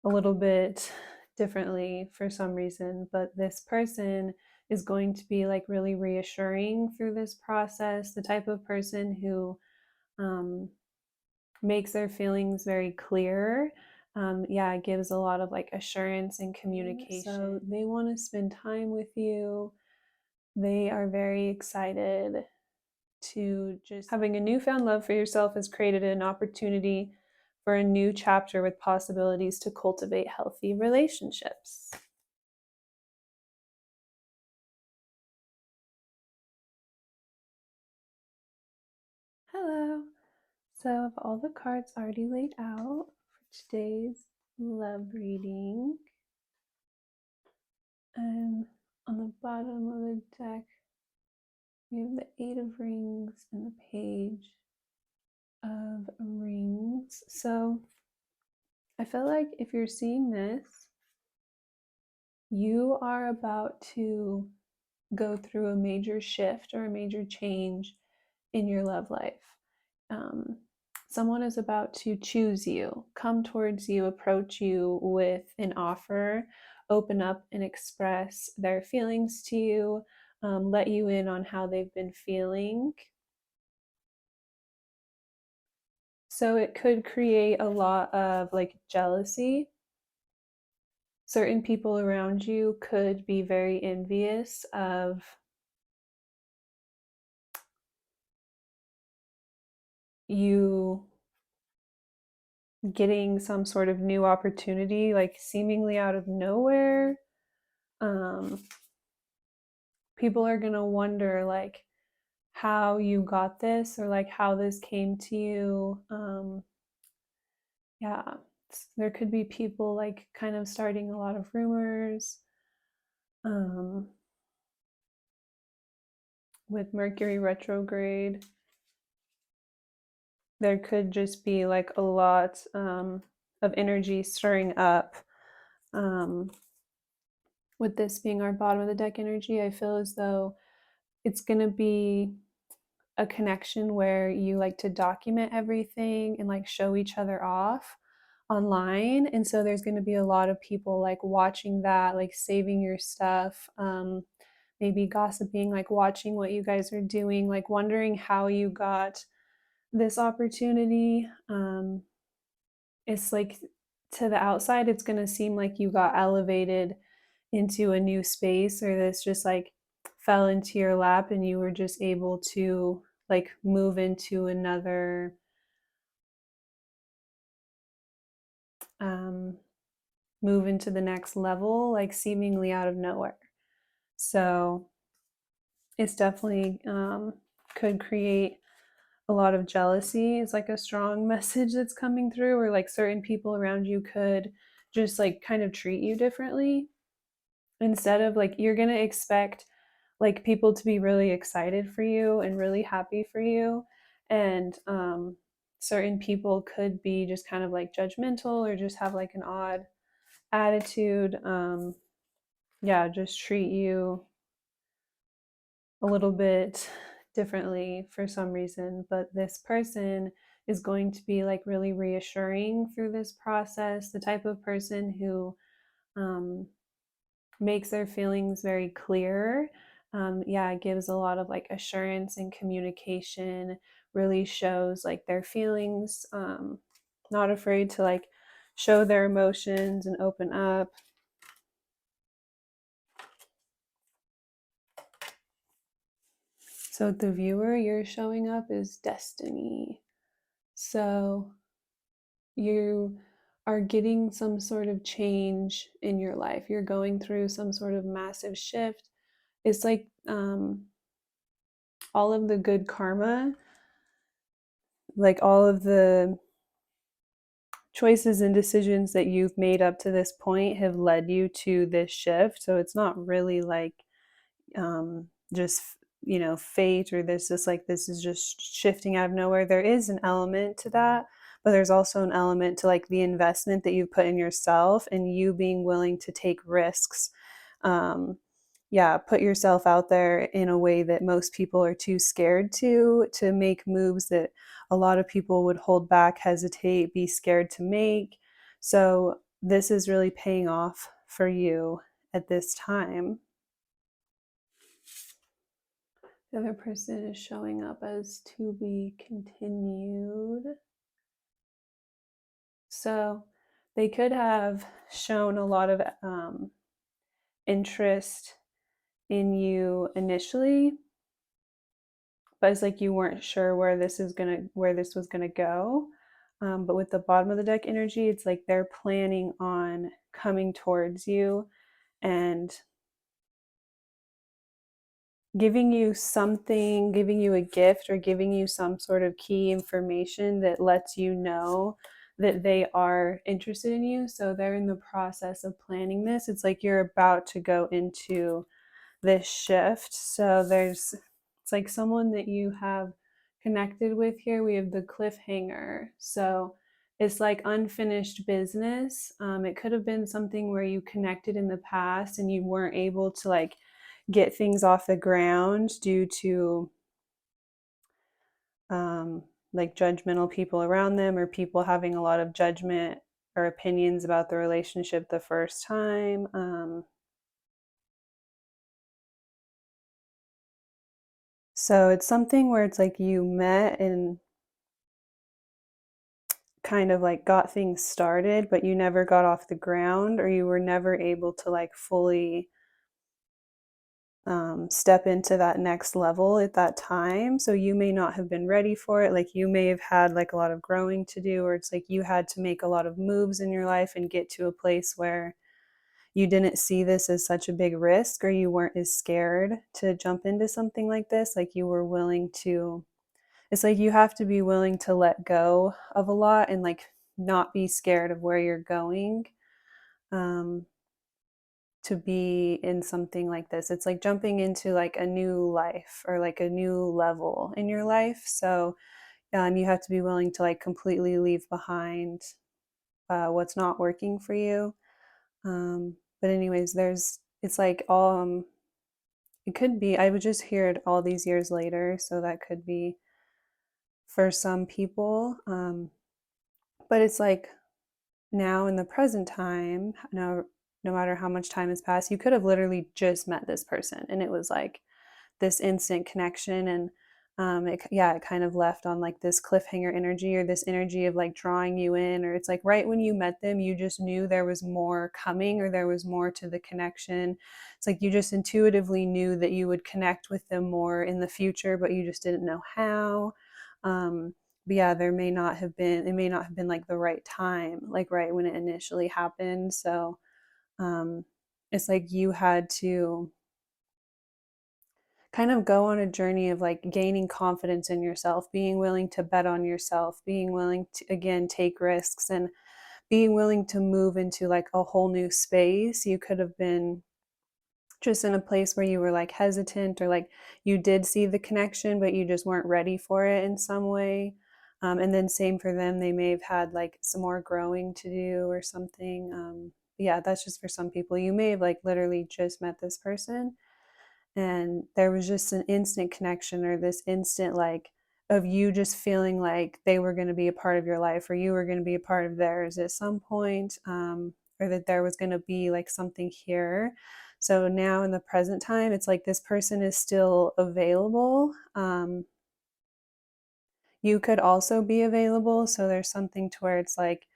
a little bit differently for some reason, but this person is going to be like really reassuring through this process, the type of person who um, makes their feelings very clear. Yeah, it gives a lot of like assurance and communication. So they want to spend time with you. They are very excited to just having a newfound love for yourself has created an opportunity for a new chapter with possibilities to cultivate healthy relationships. Hello. So I have all the cards already laid out for today's love reading. And on the bottom of the deck, we have the Eight of Rings and the Page of Rings. So I feel like if you're seeing this, you are about to go through a major shift or a major change in your love life. Um, Someone is about to choose you, come towards you, approach you with an offer, open up and express their feelings to you, let you in on how they've been feeling. So it could create a lot of like jealousy. Certain people around you could be very envious of you getting some sort of new opportunity, like seemingly out of nowhere. Um, People are going to wonder, like, how you got this or like how this came to you. Yeah, there could be people like kind of starting a lot of rumors. With Mercury retrograde, there could just be like a lot of energy stirring up. Um, with this being our bottom of the deck energy, I feel as though it's going to be a connection where you like to document everything and like show each other off online. And so there's going to be a lot of people like watching that, like saving your stuff, maybe gossiping, like watching what you guys are doing, like wondering how you got this opportunity. It's like to the outside, it's going to seem like you got elevated into a new space, or this just like fell into your lap and you were just able to like um, move into the next level, like seemingly out of nowhere. So it's definitely could create a lot of jealousy. It's like a strong message that's coming through, or like certain people around you could just like kind of treat you differently. Instead of like, you're going to expect like people to be really excited for you and really happy for you. And certain people could be just kind of like judgmental or just have like an odd attitude. Yeah, just treat you a little bit differently for some reason. But this person is going to be like really reassuring through this process, the type of person who um, makes their feelings very clear. Yeah, it gives a lot of like assurance and communication, really shows like their feelings, not afraid to like show their emotions and open up. So the viewer, you're showing up is destiny. So you are getting some sort of change in your life. You're going through some sort of massive shift. It's like all of the good karma, like all of the choices and decisions that you've made up to this point have led you to this shift. So it's not really like just fate, or this is just shifting out of nowhere. There is an element to that, but there's also an element to like the investment that you've put in yourself and you being willing to take risks. Yeah, put yourself out there in a way that most people are too scared to make moves that a lot of people would hold back, hesitate, be scared to make. So this is really paying off for you at this time. The other person is showing up as to be continued. So they could have shown a lot of interest in you initially, but it's like you weren't sure where this was gonna go. But with the bottom of the deck energy, it's like they're planning on coming towards you and giving you something, giving you a gift, or giving you some sort of key information that lets you know that they are interested in you. So they're in the process of planning this. It's like you're about to go into this shift. So it's like someone that you have connected with here. We have the cliffhanger. So it's like unfinished business. It could have been something where you connected in the past and you weren't able to like get things off the ground due to like judgmental people around them, or people having a lot of judgment or opinions about the relationship the first time. So it's something where it's like you met and kind of like got things started, but you never got off the ground, or you were never able to like fully step into that next level at that time. So you may not have been ready for it. Like you may have had like a lot of growing to do, or it's like you had to make a lot of moves in your life and get to a place where you didn't see this as such a big risk, or you weren't as scared to jump into something like this. Like you were willing to, it's like you have to be willing to let go of a lot and like not be scared of where you're going. Um, to be in something like this. It's like jumping into like a new life or like a new level in your life. So you have to be willing to like completely leave behind what's not working for you. But anyways, it's like it could be, I would just hear it all these years later. So that could be for some people. But it's like now in the present time, no matter how much time has passed, you could have literally just met this person and it was like this instant connection. And it kind of left on like this cliffhanger energy, or this energy of like drawing you in, or it's like right when you met them you just knew there was more coming, or there was more to the connection. It's like you just intuitively knew that you would connect with them more in the future, but you just didn't know how. But yeah, it may not have been like the right time, like right when it initially happened. So um it's like you had to kind of go on a journey of like gaining confidence in yourself, being willing to bet on yourself, being willing to again take risks, and being willing to move into like a whole new space. You could have been just in a place where you were like hesitant, or like you did see the connection but you just weren't ready for it in some way. And then same for them, they may have had like some more growing to do or something. Yeah, that's just for some people. You may have like literally just met this person and there was just an instant connection, or this instant like of you just feeling like they were going to be a part of your life, or you were going to be a part of theirs at some point, or that there was going to be like something here. So now in the present time, it's like this person is still available. You could also be available, so there's something to where it's like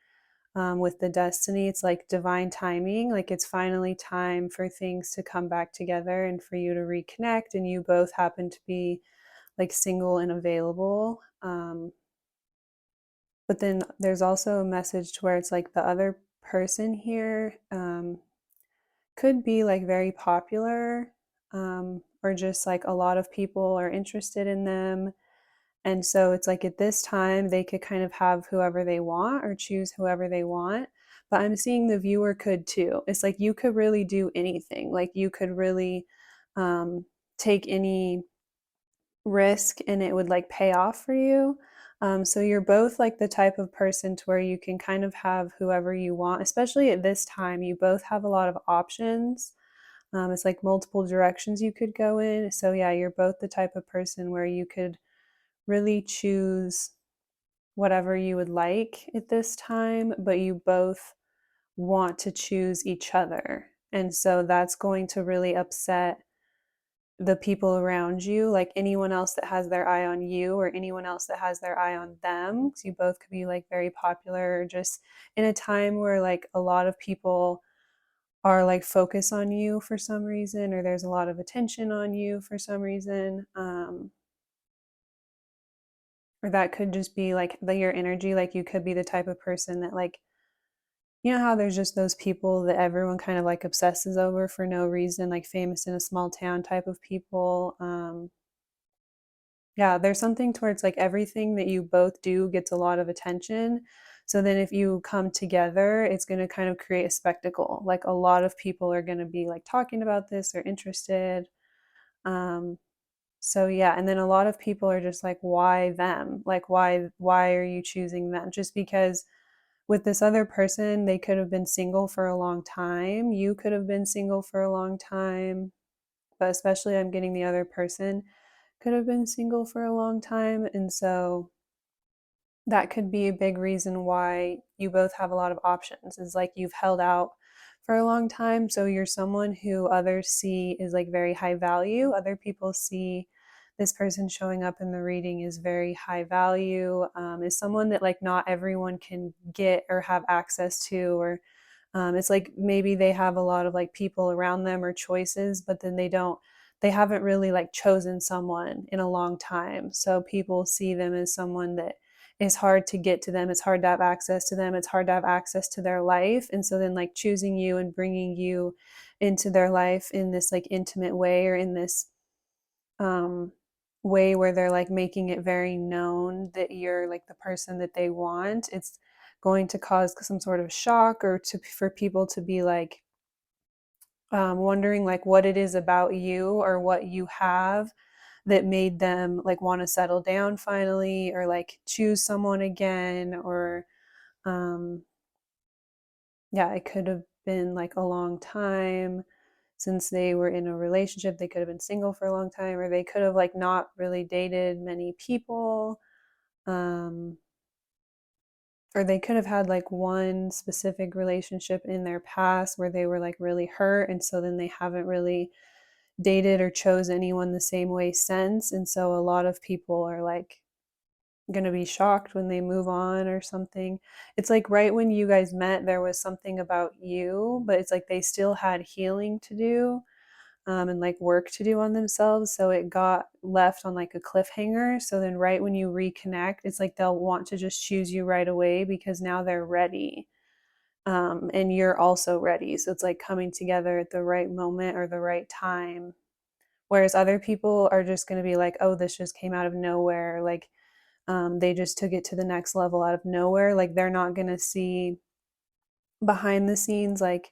with the destiny, it's like divine timing. Like it's finally time for things to come back together and for you to reconnect. And you both happen to be like single and available. But then there's also a message to where it's like the other person here could be like very popular, or just like a lot of people are interested in them. And so it's like at this time, they could kind of have whoever they want or choose whoever they want. But I'm seeing the viewer could too. It's like you could really do anything. Like you could really um, take any risk and it would like pay off for you. So you're both like the type of person to where you can kind of have whoever you want, especially at this time. You both have a lot of options. It's like multiple directions you could go in. So yeah, you're both the type of person where you could really choose whatever you would like at this time, but you both want to choose each other. And so that's going to really upset the people around you, like anyone else that has their eye on you or anyone else that has their eye on them. Because you both could be like very popular, or just in a time where like a lot of people are like focused on you for some reason, or there's a lot of attention on you for some reason. Or that could just be like your energy. Like you could be the type of person that like, you know how there's just those people that everyone kind of like obsesses over for no reason, like famous in a small town type of people. Yeah, there's something towards like everything that you both do gets a lot of attention. So then if you come together, it's going to kind of create a spectacle. Like a lot of people are going to be like talking about this or interested. Um, so yeah, and then a lot of people are just like, why them? Like why are you choosing them? Just because with this other person, they could have been single for a long time. You could have been single for a long time, but especially I'm getting the other person could have been single for a long time. And so that could be a big reason why you both have a lot of options, is like you've held out for a long time. So you're someone who others see is like very high value. Other people see this person showing up in the reading is very high value, is someone that like not everyone can get or have access to, or it's like maybe they have a lot of like people around them or choices, but then they haven't really like chosen someone in a long time. So people see them as someone that is hard to get to them. It's hard to have access to them. It's hard to have access to their life. And so then like choosing you and bringing you into their life in this like intimate way, or in this um, way where they're like making it very known that you're like the person that they want, it's going to cause some sort of shock, or to for people to be like wondering like what it is about you or what you have that made them like want to settle down finally, or like choose someone again, or um, yeah, it could have been like a long time since they were in a relationship. They could have been single for a long time, or they could have like not really dated many people. Um, or they could have had like one specific relationship in their past where they were like really hurt. And so then they haven't really dated or chose anyone the same way since. And so a lot of people are like going to be shocked when they move on or something. It's like right when you guys met, there was something about you, but it's like they still had healing to do, and like work to do on themselves. So it got left on like a cliffhanger. So then, right when you reconnect, it's like they'll want to just choose you right away because now they're ready. And you're also ready. So it's like coming together at the right moment or the right time. Whereas other people are just going to be like, oh, this just came out of nowhere. Like, they just took it to the next level out of nowhere. Like, they're not going to see behind the scenes, like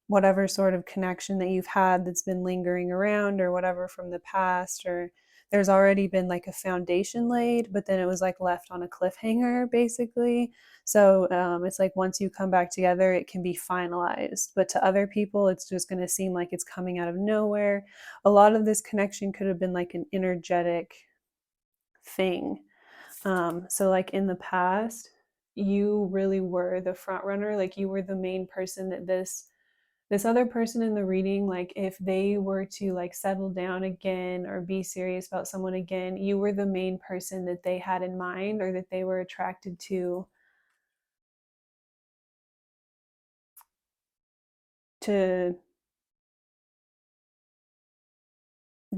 whatever sort of connection that you've had that's been lingering around, or whatever from the past, or there's already been like a foundation laid, but then it was like left on a cliffhanger basically. So it's like once you come back together, it can be finalized. But to other people, it's just going to seem like it's coming out of nowhere. A lot of this connection could have been like an energetic thing. So like in the past, you really were the front runner. Like you were the main person that this other person in the reading, like if they were to like settle down again or be serious about someone again, you were the main person that they had in mind, or that they were attracted to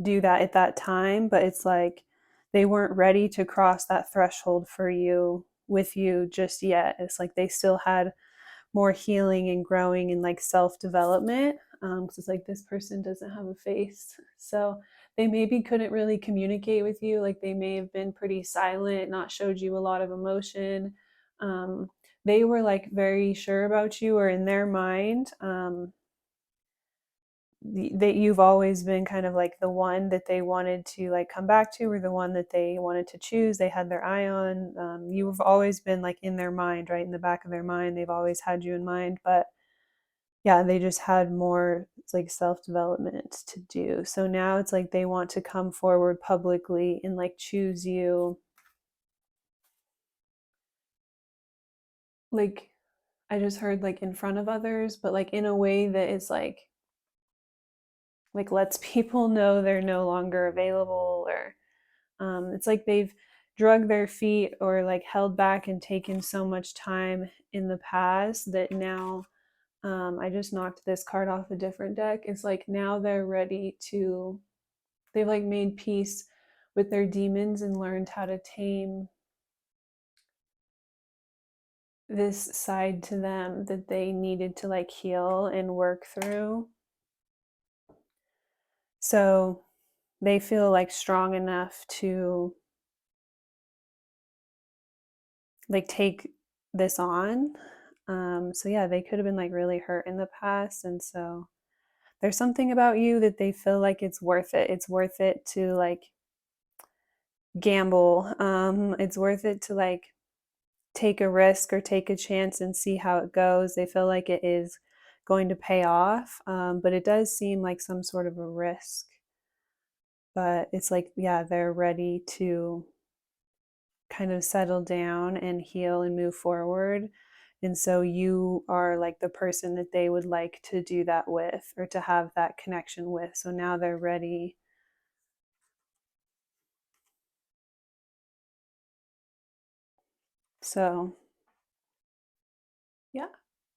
do that at that time. But it's like they weren't ready to cross that threshold for you with you just yet. It's like they still had more healing and growing and like self development. Because it's like this person doesn't have a face, so they maybe couldn't really communicate with you. Like they may have been pretty silent, not showed you a lot of emotion. Um, they were like very sure about you, or in their mind, that you've always been kind of like the one that they wanted to like come back to, or the one that they wanted to choose, they had their eye on. You've always been like in their mind, right in the back of their mind. They've always had you in mind. But yeah, they just had more like self development to do. So now it's like they want to come forward publicly and like choose you, like I just heard like in front of others, but like in a way that is like lets people know they're no longer available, or it's like they've drug their feet or like held back and taken so much time in the past that now I just knocked this card off a different deck. It's like now they're ready to, they've like made peace with their demons and learned how to tame this side to them that they needed to like heal and work through. So they feel like strong enough to like take this on. So yeah, they could have been like really hurt in the past. And so there's something about you that they feel like it's worth it. It's worth it to like gamble. It's worth it to like take a risk or take a chance and see how it goes. They feel like it is going to pay off. But it does seem like some sort of a risk. But it's like, yeah, they're ready to kind of settle down and heal and move forward. And so you are like the person that they would like to do that with or to have that connection with. So now they're ready. So, yeah,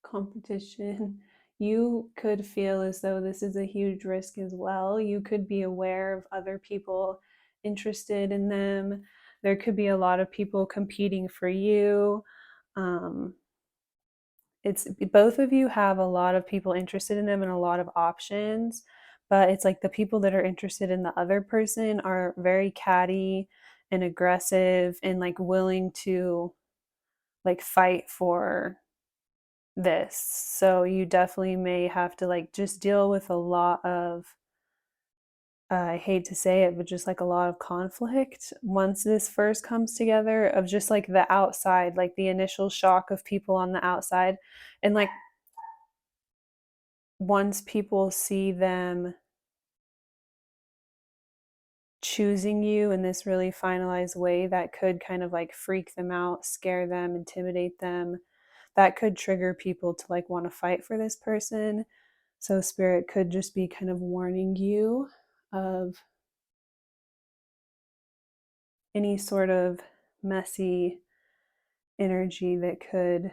competition. You could feel as though this is a huge risk as well. You could be aware of other people interested in them. There could be a lot of people competing for you. Um, it's both of you have a lot of people interested in them and a lot of options, but it's like the people that are interested in the other person are very catty and aggressive and like willing to like fight for this. So you definitely may have to like just deal with a lot of I hate to say it, but just like a lot of conflict once this first comes together, of just like the outside, like the initial shock of people on the outside. And like once people see them choosing you in this really finalized way, that could kind of like freak them out, scare them, intimidate them. That could trigger people to like want to fight for this person. So spirit could just be kind of warning you of any sort of messy energy that could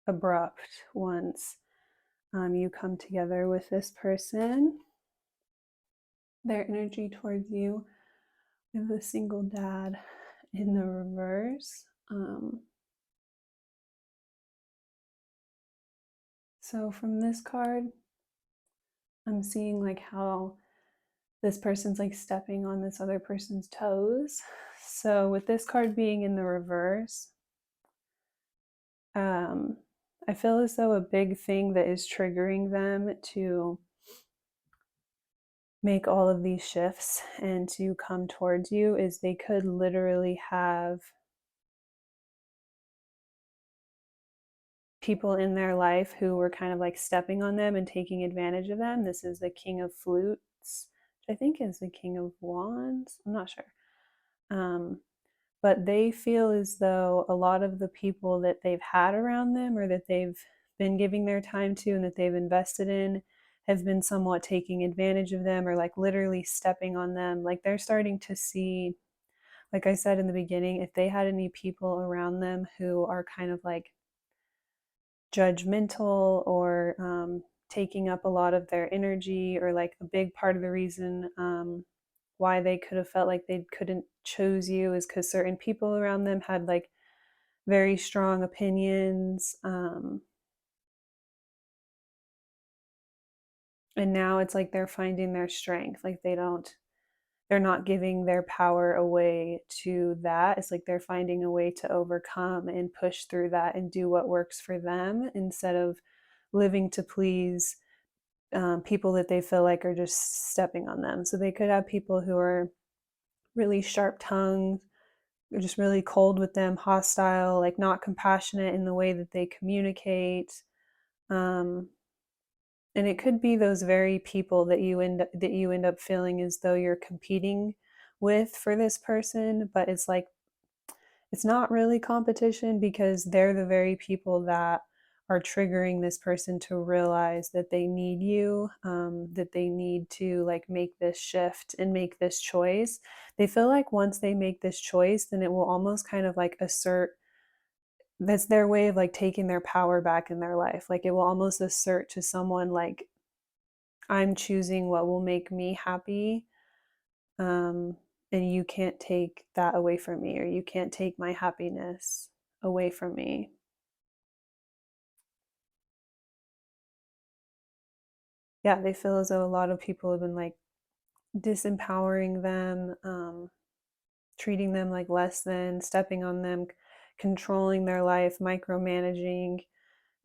abrupt once you come together with this person. Their energy towards you, we have a single dad in the reverse. So from this card, I'm seeing like how this person's like stepping on this other person's toes. So with this card being in the reverse, I feel as though a big thing that is triggering them to make all of these shifts and to come towards you is they could literally have people in their life who were kind of like stepping on them and taking advantage of them. This is the King of Flutes, which I think is the King of Wands. I'm not sure. But they feel as though a lot of the people that they've had around them or that they've been giving their time to and that they've invested in have been somewhat taking advantage of them or like literally stepping on them. Like they're starting to see, like I said in the beginning, if they had any people around them who are kind of like judgmental or taking up a lot of their energy, or like a big part of the reason why they could have felt like they couldn't choose you is because certain people around them had like very strong opinions, and now it's like they're finding their strength. Like they're not giving their power away to that. It's like they're finding a way to overcome and push through that and do what works for them instead of living to please people that they feel like are just stepping on them. So they could have people who are really sharp tongued, just really cold with them, hostile, like not compassionate in the way that they communicate. Um, and it could be those very people that you end up feeling as though you're competing with for this person, but it's like it's not really competition because they're the very people that are triggering this person to realize that they need you, that they need to like make this shift and make this choice. They feel like once they make this choice, then it will almost kind of like assert, that's their way of like taking their power back in their life. Like it will almost assert to someone like, I'm choosing what will make me happy. Um, and you can't take that away from me, or you can't take my happiness away from me. Yeah, they feel as though a lot of people have been like disempowering them, treating them like less than, stepping on them, controlling their life, micromanaging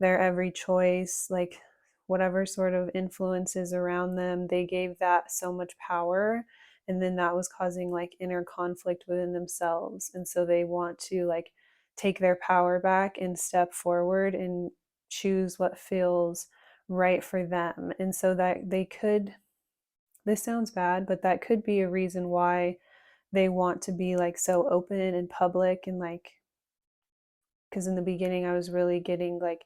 their every choice, like whatever sort of influences around them, they gave that so much power. And then that was causing like inner conflict within themselves. And so they want to like take their power back and step forward and choose what feels right for them. And so that they could, this sounds bad, but that could be a reason why they want to be like so open and public and like, because in the beginning I was really getting like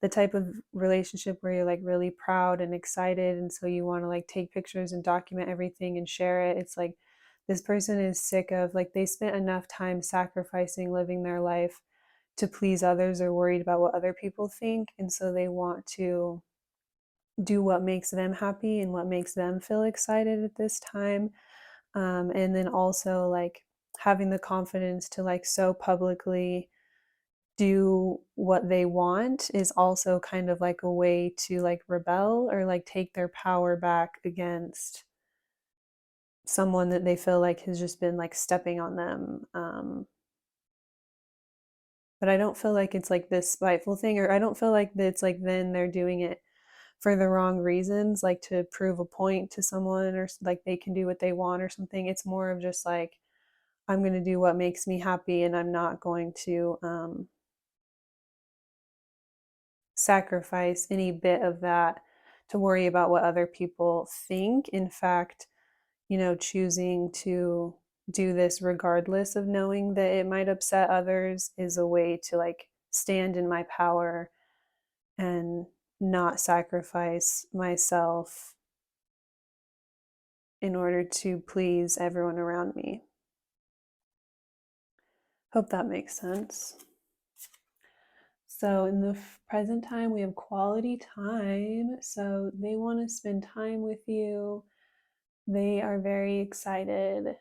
the type of relationship where you're like really proud and excited, and so you want to like take pictures and document everything and share it. It's like this person is sick of like they spent enough time sacrificing living their life to please others or worried about what other people think, and so they want to do what makes them happy and what makes them feel excited at this time. And then also like having the confidence to like so publicly do what they want is also kind of like a way to like rebel or like take their power back against someone that they feel like has just been like stepping on them. But I don't feel like it's like this spiteful thing, or I don't feel like that it's like then they're doing it for the wrong reasons, like to prove a point to someone or like they can do what they want or something. It's more of just like, I'm going to do what makes me happy and I'm not going to sacrifice any bit of that to worry about what other people think. In fact, choosing to do this regardless of knowing that it might upset others is a way to like stand in my power and not sacrifice myself in order to please everyone around me. Hope that makes sense. So in the present time, we have quality time. So they want to spend time with you. They are very excited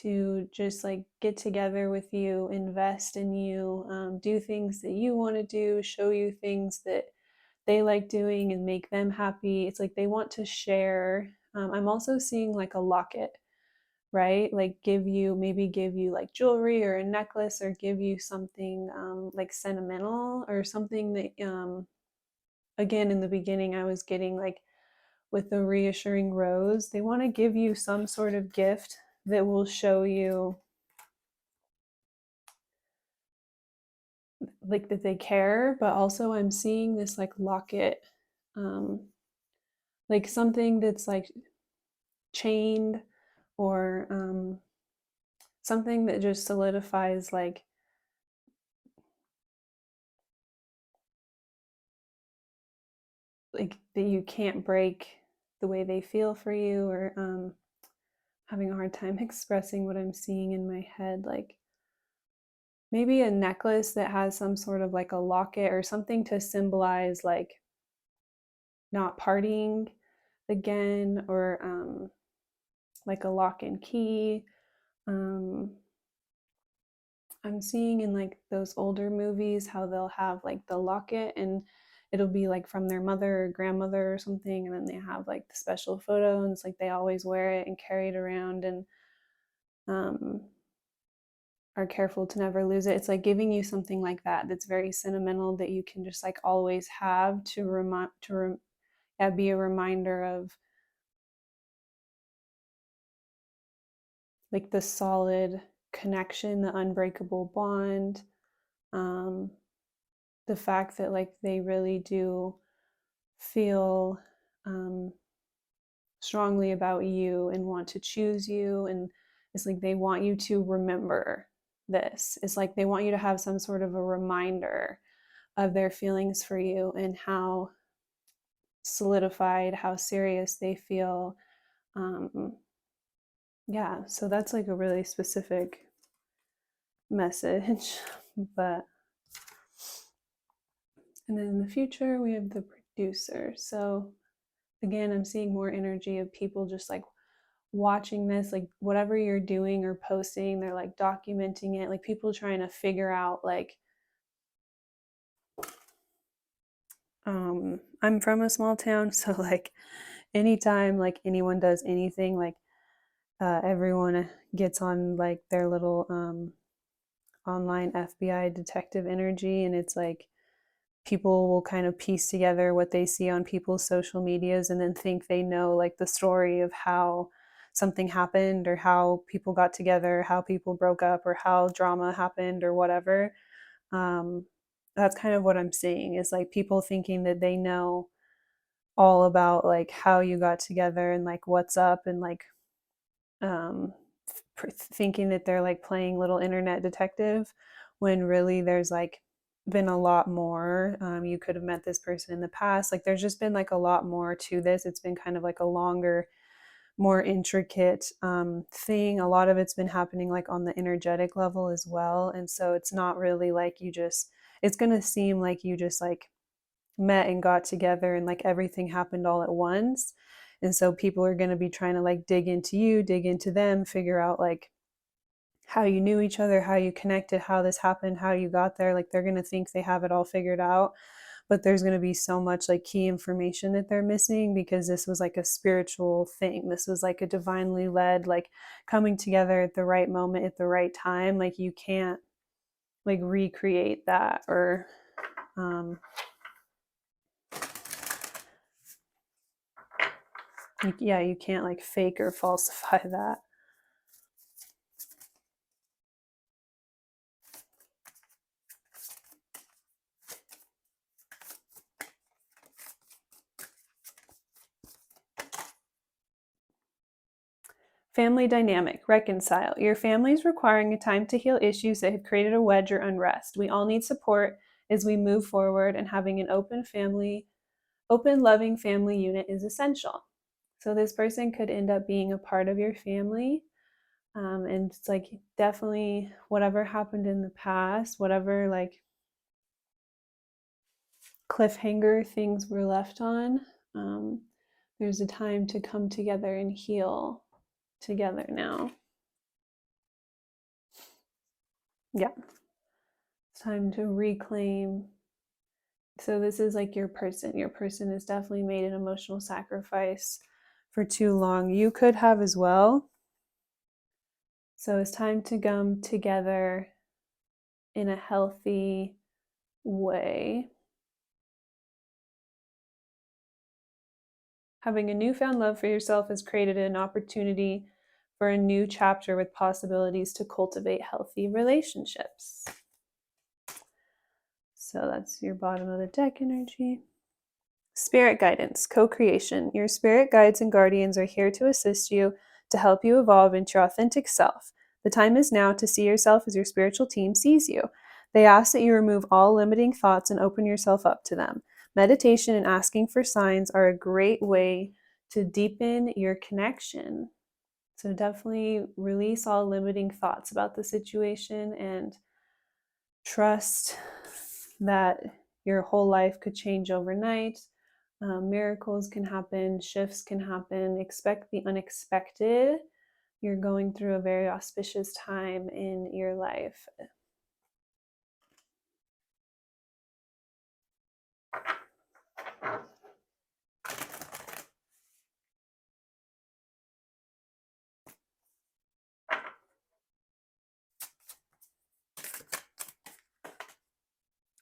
to just like get together with you, invest in you, do things that you want to do, show you things that they like doing and make them happy. It's like they want to share. I'm also seeing like a locket, right? Like maybe give you like jewelry or a necklace, or give you something like sentimental or something that, again, in the beginning, I was getting like with the reassuring rose, they want to give you some sort of gift that will show you like that they care. But also I'm seeing this like locket, um like something that's like chained, or something that just solidifies like that you can't break the way they feel for you, or having a hard time expressing what I'm seeing in my head. Like maybe a necklace that has some sort of like a locket or something to symbolize like not partying again, or like a lock and key. um I'm seeing in like those older movies how they'll have like the locket, and it'll be like from their mother or grandmother or something, and then they have like the special photo, and it's like they always wear it and carry it around, and um, are careful to never lose it. It's like giving you something like that that's very sentimental that you can just like always have to yeah, be a reminder of like the solid connection, the unbreakable bond, um, the fact that like they really do feel um, strongly about you and want to choose you, and it's like they want you to remember this. It's like they want you to have some sort of a reminder of their feelings for you and how solidified, how serious they feel. Yeah, so that's like a really specific message. But and then in the future we have the producer. So again, I'm seeing more energy of people just like watching this, like whatever you're doing or posting, they're like documenting it, like people trying to figure out like I'm from a small town, so like anytime like anyone does anything, like everyone gets on like their little online FBI detective energy, and it's like people will kind of piece together what they see on people's social medias and then think they know like the story of how something happened or how people got together, how people broke up, or how drama happened or whatever. um, that's kind of what I'm seeing, is like people thinking that they know all about like how you got together and like what's up, and like um, thinking that they're like playing little internet detective, when really there's like been a lot more. You could have met this person in the past. Like there's just been like a lot more to this. It's been kind of like a longer, more intricate thing. A lot of it's been happening like on the energetic level as well. And so it's not really like you just, it's going to seem like you just like met and got together and like everything happened all at once. And so people are going to be trying to like dig into you, dig into them, figure out like how you knew each other, how you connected, how this happened, how you got there. Like they're going to think they have it all figured out, but there's going to be so much like key information that they're missing, because this was like a spiritual thing. This was like a divinely led, like coming together at the right moment at the right time. Like you can't like recreate that, or yeah, you can't like fake or falsify that. Family dynamic, reconcile. Your family is requiring a time to heal issues that have created a wedge or unrest. We all need support as we move forward, and having an open, loving family unit is essential. So this person could end up being a part of your family. And it's like definitely whatever happened in the past, whatever like cliffhanger things were left on, there's a time to come together and heal together now. Yeah. It's time to reclaim. So this is like your person. Your person has definitely made an emotional sacrifice for too long. You could have as well. So it's time to come together in a healthy way. Having a newfound love for yourself has created an opportunity for a new chapter with possibilities to cultivate healthy relationships. So that's your bottom of the deck energy. Spirit guidance, co-creation. Your spirit guides and guardians are here to assist you, to help you evolve into your authentic self. The time is now to see yourself as your spiritual team sees you. They ask that you remove all limiting thoughts and open yourself up to them. Meditation and asking for signs are a great way to deepen your connection. So definitely release all limiting thoughts about the situation and trust that your whole life could change overnight. Miracles can happen, shifts can happen. Expect the unexpected. You're going through a very auspicious time in your life.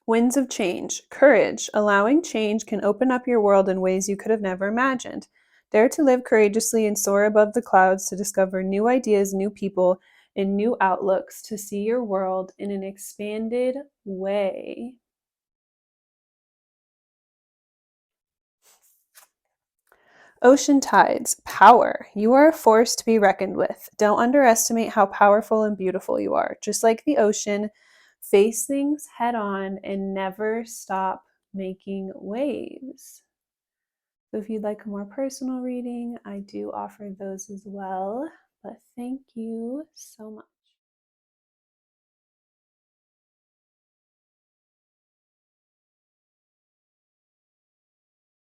Winds of change. Courage. Allowing change can open up your world in ways you could have never imagined. Dare to live courageously and soar above the clouds to discover new ideas, new people, and new outlooks, to see your world in an expanded way. Ocean tides, power. You are a force to be reckoned with. Don't underestimate how powerful and beautiful you are. Just like the ocean, face things head on and never stop making waves. So if you'd like a more personal reading, I do offer those as well. But thank you so much.